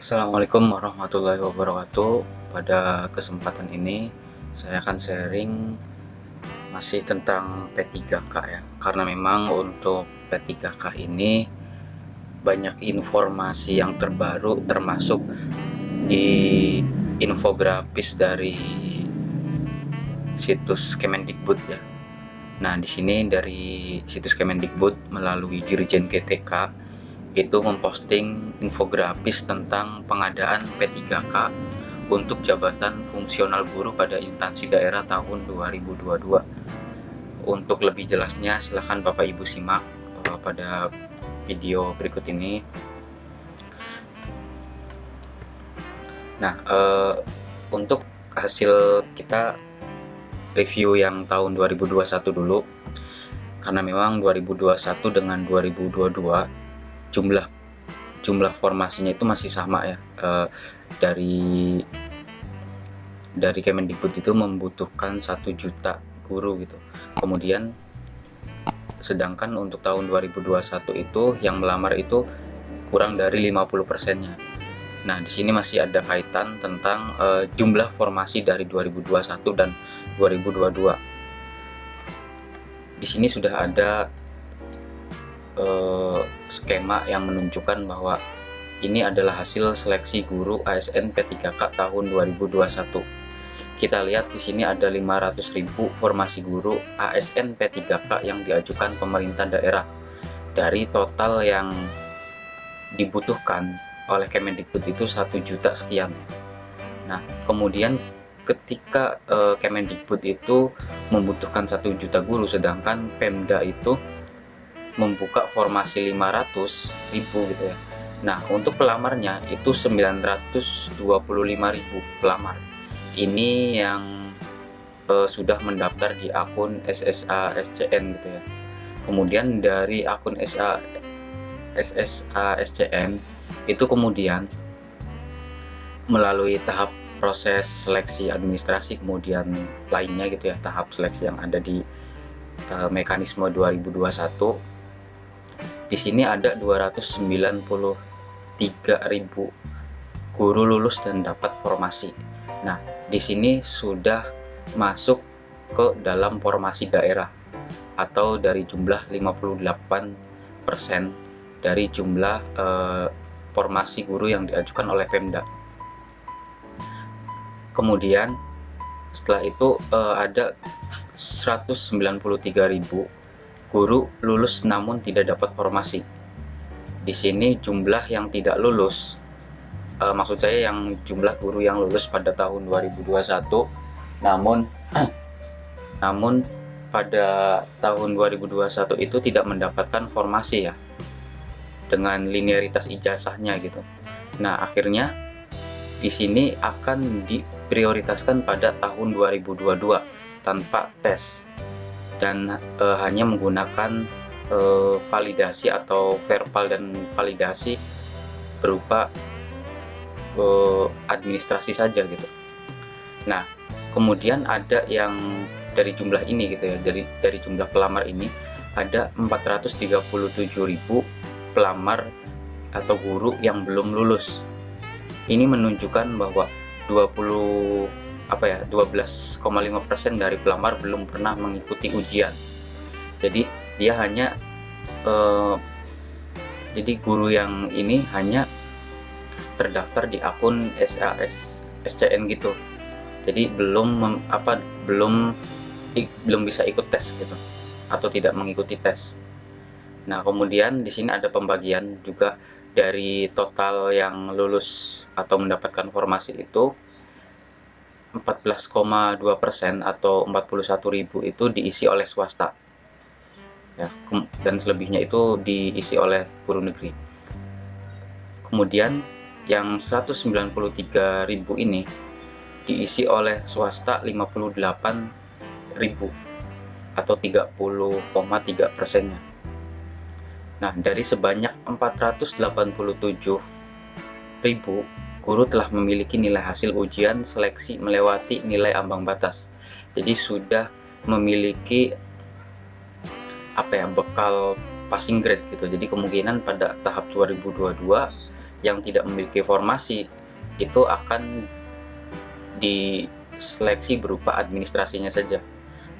Assalamualaikum warahmatullahi wabarakatuh. Pada kesempatan ini saya akan sharing masih tentang P3K ya. Karena memang untuk P3K ini banyak informasi yang terbaru termasuk di infografis dari situs Kemendikbud ya. Nah, di sini dari situs Kemendikbud melalui Dirjen GTK itu memposting infografis tentang pengadaan P3K untuk jabatan fungsional guru pada instansi daerah tahun 2022. Untuk lebih jelasnya silahkan Bapak Ibu simak pada video berikut ini. Nah, untuk hasil kita review yang tahun 2021 dulu, karena memang 2021 dengan 2022 jumlah formasinya itu masih sama ya. Dari Kemendikbud itu membutuhkan 1 juta guru gitu. Kemudian sedangkan untuk tahun 2021 itu yang melamar itu kurang dari 50%-nya. Nah, di sini masih ada kaitan tentang jumlah formasi dari 2021 dan 2022. Di sini sudah ada skema yang menunjukkan bahwa ini adalah hasil seleksi guru ASN P3K tahun 2021. Kita lihat di sini ada 500.000 formasi guru ASN P3K yang diajukan pemerintah daerah dari total yang dibutuhkan oleh Kemendikbud itu 1 juta sekian. Nah, kemudian ketika Kemendikbud itu membutuhkan 1 juta guru, sedangkan Pemda itu membuka formasi 500.000 gitu ya. Nah, untuk pelamarnya itu 925.000 pelamar. Ini yang sudah mendaftar di akun SSA SCN gitu ya. Kemudian dari akun SSA SCN itu kemudian melalui tahap proses seleksi administrasi kemudian lainnya gitu ya, tahap seleksi yang ada di mekanisme 2021. Di sini ada 293.000 guru lulus dan dapat formasi. Nah, di sini sudah masuk ke dalam formasi daerah atau dari jumlah 58% dari jumlah formasi guru yang diajukan oleh Pemda. Kemudian setelah itu ada 193.000 guru lulus namun tidak dapat formasi. Di sini jumlah yang tidak lulus, maksud saya yang jumlah guru yang lulus pada tahun 2021 namun pada tahun 2021 itu tidak mendapatkan formasi ya, dengan linearitas ijazahnya gitu. Nah, akhirnya di sini akan diprioritaskan pada tahun 2022 tanpa tes dan hanya menggunakan validasi atau verbal dan validasi berupa administrasi saja gitu. Nah, kemudian ada yang dari jumlah ini gitu ya, dari jumlah pelamar ini ada 437.000 pelamar atau guru yang belum lulus. Ini menunjukkan bahwa 12,5% dari pelamar belum pernah mengikuti ujian. Jadi dia hanya jadi guru yang ini hanya terdaftar di akun SAS SCN gitu. Jadi belum bisa ikut tes gitu atau tidak mengikuti tes. Nah, kemudian di sini ada pembagian juga dari total yang lulus atau mendapatkan formasi itu 14,2% atau 41.000 itu diisi oleh swasta ya, dan selebihnya itu diisi oleh guru negeri. Kemudian yang 193.000 ini diisi oleh swasta 58.000 atau 30,3%-nya. Nah, dari sebanyak 487.000 guru telah memiliki nilai hasil ujian seleksi melewati nilai ambang batas. Jadi sudah memiliki bekal passing grade gitu. Jadi kemungkinan pada tahap 2022 yang tidak memiliki formasi itu akan diseleksi berupa administrasinya saja,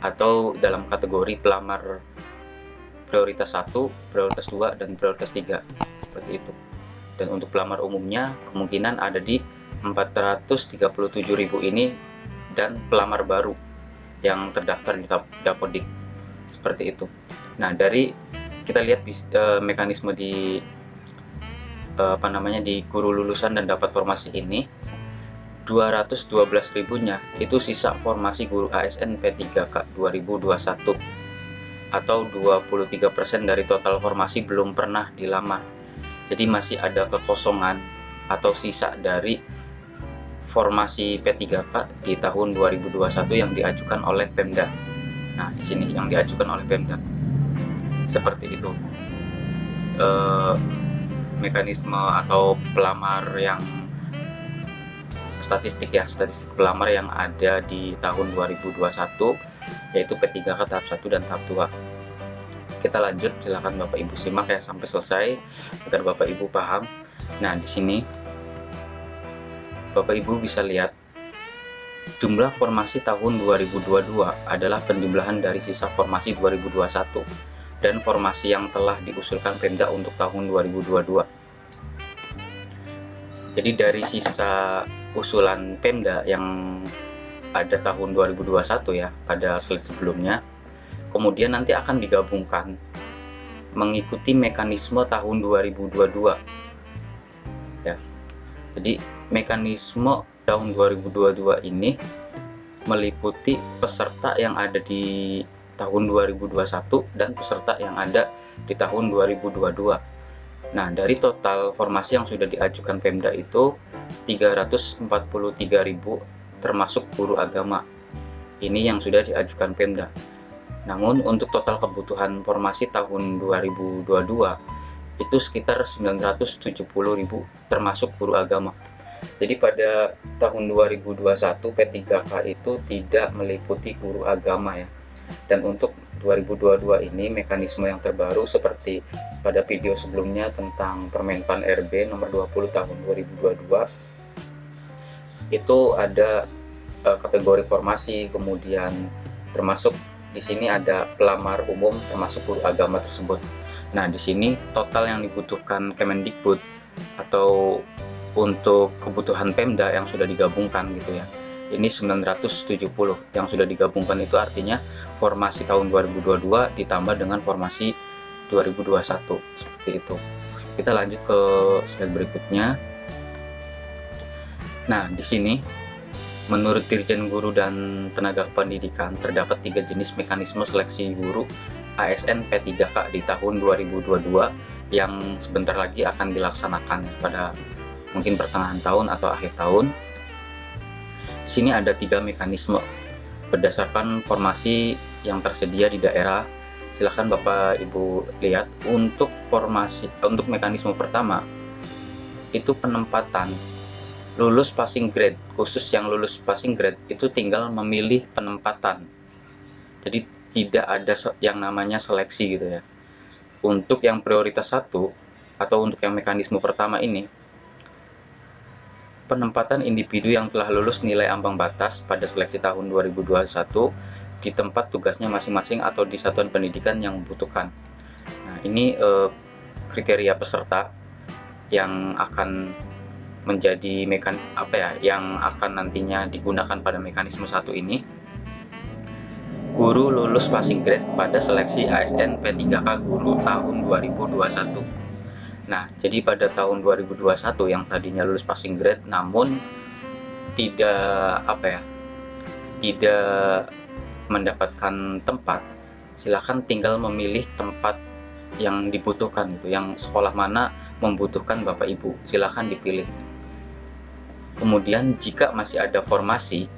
atau dalam kategori pelamar prioritas 1, prioritas 2, dan prioritas 3, seperti itu. Dan untuk pelamar umumnya kemungkinan ada di 437.000 ini, dan pelamar baru yang terdaftar di Dapodik, seperti itu. Nah, dari kita lihat mekanisme di di guru lulusan dan dapat formasi ini, 212.000-nya itu sisa formasi guru ASN P3K 2021, atau 23% dari total formasi belum pernah dilamar. Jadi masih ada kekosongan atau sisa dari formasi P3K di tahun 2021 yang diajukan oleh Pemda. Nah, di sini yang diajukan oleh Pemda. Seperti itu. Mekanisme atau pelamar yang statistik pelamar yang ada di tahun 2021, yaitu P3K tahap 1 dan tahap 2. Kita lanjut, silakan Bapak Ibu simak ya sampai selesai agar Bapak Ibu paham. Nah, di sini Bapak Ibu bisa lihat jumlah formasi tahun 2022 adalah penjumlahan dari sisa formasi 2021 dan formasi yang telah diusulkan Pemda untuk tahun 2022. Jadi dari sisa usulan Pemda yang ada tahun 2021 ya, pada slide sebelumnya, kemudian nanti akan digabungkan mengikuti mekanisme tahun 2022 ya. Jadi mekanisme tahun 2022 ini meliputi peserta yang ada di tahun 2021 dan peserta yang ada di tahun 2022. Nah, dari total formasi yang sudah diajukan Pemda itu 343.000 termasuk guru agama. Ini yang sudah diajukan Pemda. Namun untuk total kebutuhan formasi tahun 2022 itu sekitar 970.000 termasuk guru agama. Jadi pada tahun 2021 P3K itu tidak meliputi guru agama ya. Dan untuk 2022 ini mekanisme yang terbaru seperti pada video sebelumnya tentang Permenpan RB nomor 20 tahun 2022, itu ada kategori formasi, kemudian termasuk di sini ada pelamar umum termasuk guru agama tersebut. Nah, di sini total yang dibutuhkan Kemendikbud atau untuk kebutuhan Pemda yang sudah digabungkan gitu ya, ini 970 yang sudah digabungkan. Itu artinya formasi tahun 2022 ditambah dengan formasi 2021, seperti itu. Kita lanjut ke slide berikutnya. Nah, di sini menurut Dirjen Guru dan Tenaga Pendidikan terdapat 3 jenis mekanisme seleksi guru ASN P3K di tahun 2022 yang sebentar lagi akan dilaksanakan pada mungkin pertengahan tahun atau akhir tahun. Di sini ada 3 mekanisme berdasarkan formasi yang tersedia di daerah. Silahkan Bapak Ibu lihat. Untuk mekanisme pertama itu penempatan lulus passing grade, khusus yang lulus passing grade itu tinggal memilih penempatan. Jadi tidak ada yang namanya seleksi gitu ya. Untuk yang prioritas 1 atau untuk yang mekanisme pertama ini, penempatan individu yang telah lulus nilai ambang batas pada seleksi tahun 2021 di tempat tugasnya masing-masing atau di satuan pendidikan yang membutuhkan. Nah, ini kriteria peserta yang akan menjadi yang akan nantinya digunakan pada mekanisme 1 ini. Guru lulus passing grade pada seleksi ASN P3K guru tahun 2021. Nah, jadi pada tahun 2021 yang tadinya lulus passing grade namun tidak mendapatkan tempat, silakan tinggal memilih tempat yang dibutuhkan gitu, yang sekolah mana membutuhkan Bapak Ibu, silakan dipilih. Kemudian jika masih ada formasi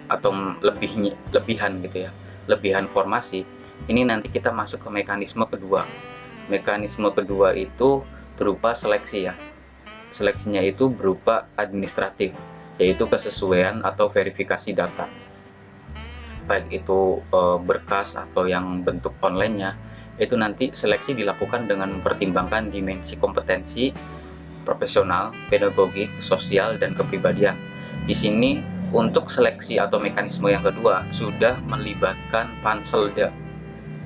atau lebihan gitu ya, lebihan formasi, ini nanti kita masuk ke mekanisme kedua. Mekanisme kedua itu berupa seleksi ya. Seleksinya itu berupa administratif, yaitu kesesuaian atau verifikasi data. Baik itu berkas atau yang bentuk online-nya, itu nanti seleksi dilakukan dengan mempertimbangkan dimensi kompetensi, profesional, pedagogik, sosial, dan kepribadian. Di sini untuk seleksi atau mekanisme yang kedua sudah melibatkan Panselda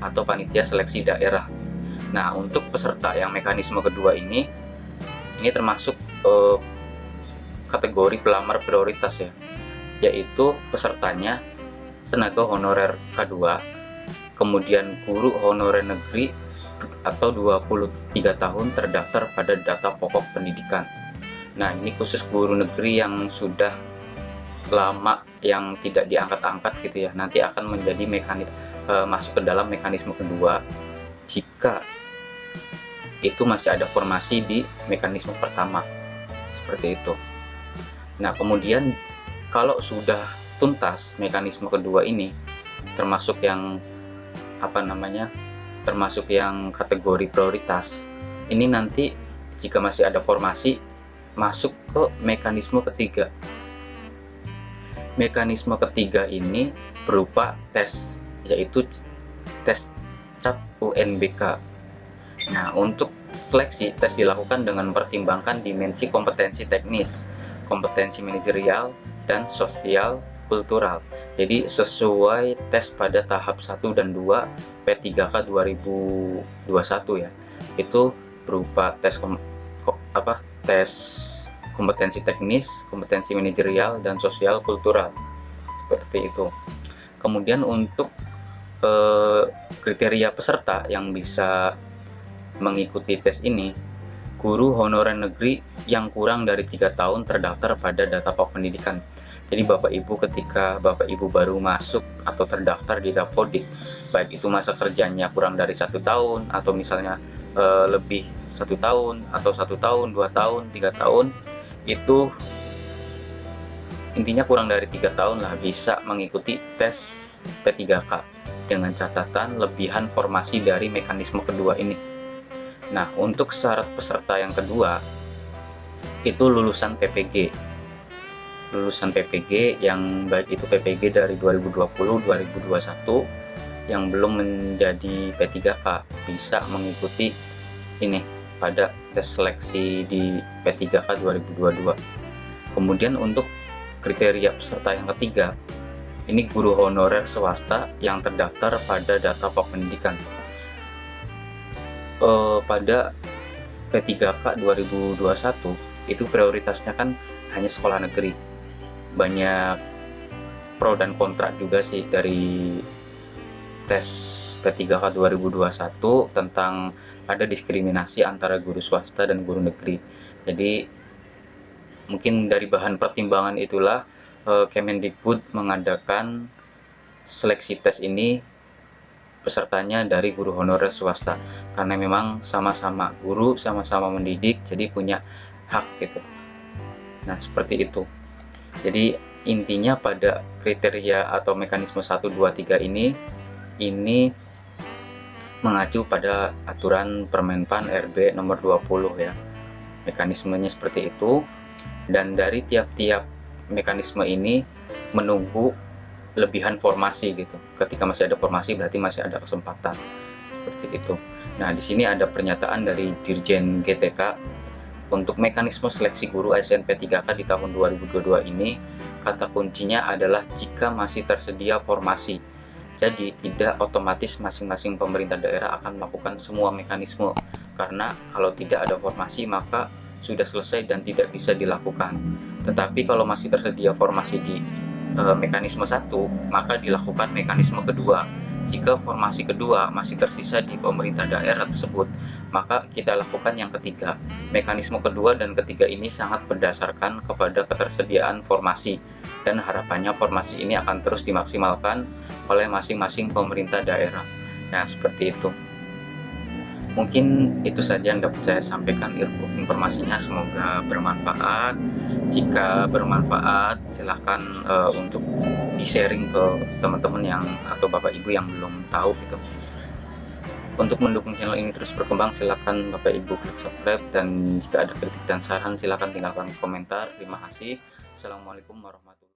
atau panitia seleksi daerah. Nah, untuk peserta yang mekanisme kedua ini termasuk kategori pelamar prioritas ya, yaitu pesertanya tenaga honorer K2, kemudian guru honorer negeri atau 23 tahun terdaftar pada data pokok pendidikan. Nah, ini khusus guru negeri yang sudah lama yang tidak diangkat-angkat gitu ya, nanti akan menjadi masuk ke dalam mekanisme kedua jika itu masih ada formasi di mekanisme pertama, seperti itu. Nah, kemudian kalau sudah tuntas mekanisme kedua ini, termasuk yang termasuk yang kategori prioritas, ini nanti jika masih ada formasi masuk ke mekanisme ketiga. Mekanisme ketiga ini berupa tes, yaitu tes CAP UNBK. Nah, untuk seleksi, tes dilakukan dengan mempertimbangkan dimensi kompetensi teknis, kompetensi manajerial, dan sosial kultural. Jadi sesuai tes pada tahap 1 dan 2 P3K 2021 ya. Itu berupa tes kompetensi teknis, kompetensi manajerial, dan sosial kultural. Seperti itu. Kemudian untuk kriteria peserta yang bisa mengikuti tes ini, guru honorer negeri yang kurang dari 3 tahun terdaftar pada data pokok pendidikan. Jadi Bapak Ibu, ketika Bapak Ibu baru masuk atau terdaftar di Dapodik, baik itu masa kerjanya kurang dari 1 tahun atau misalnya lebih 1 tahun atau 1 tahun, 2 tahun, 3 tahun, itu intinya kurang dari 3 tahun lah bisa mengikuti tes P3K dengan catatan lebihan formasi dari mekanisme kedua ini. Nah, untuk syarat peserta yang kedua itu lulusan PPG. Lulusan PPG yang baik itu PPG dari 2020-2021 yang belum menjadi P3K bisa mengikuti ini pada tes seleksi di P3K 2022. Kemudian untuk kriteria peserta yang ketiga, ini guru honorer swasta yang terdaftar pada data pokok pendidikan. Pada P3K 2021 itu prioritasnya kan hanya sekolah negeri. Banyak pro dan kontra juga sih dari tes P3K 2021 tentang ada diskriminasi antara guru swasta dan guru negeri. Jadi mungkin dari bahan pertimbangan itulah Kemendikbud mengadakan seleksi tes ini pesertanya dari guru honorer swasta, karena memang sama-sama guru, sama-sama mendidik, jadi punya hak gitu. Nah, seperti itu. Jadi intinya pada kriteria atau mekanisme 1, 2, 3 ini mengacu pada aturan Permenpan RB nomor 20 ya. Mekanismenya seperti itu, dan dari tiap-tiap mekanisme ini menunggu lebihan formasi gitu. Ketika masih ada formasi berarti masih ada kesempatan, seperti itu. Nah, di sini ada pernyataan dari Dirjen GTK untuk mekanisme seleksi guru ASN P3K di tahun 2022 ini, kata kuncinya adalah jika masih tersedia formasi. Jadi tidak otomatis masing-masing pemerintah daerah akan melakukan semua mekanisme, karena kalau tidak ada formasi maka sudah selesai dan tidak bisa dilakukan. Tetapi kalau masih tersedia formasi di mekanisme 1, maka dilakukan mekanisme kedua. Jika formasi kedua masih tersisa di pemerintah daerah tersebut, maka kita lakukan yang ketiga. Mekanisme kedua dan ketiga ini sangat berdasarkan kepada ketersediaan formasi, dan harapannya formasi ini akan terus dimaksimalkan oleh masing-masing pemerintah daerah. Nah, seperti itu. Mungkin itu saja yang dapat saya sampaikan informasinya, semoga bermanfaat. Jika bermanfaat, silahkan untuk di-sharing ke teman-teman yang atau Bapak Ibu yang belum tahu gitu. Untuk mendukung channel ini terus berkembang, silahkan Bapak Ibu klik subscribe, dan jika ada kritik dan saran silahkan tinggalkan komentar. Terima kasih. Assalamualaikum warahmatullahi wabarakatuh.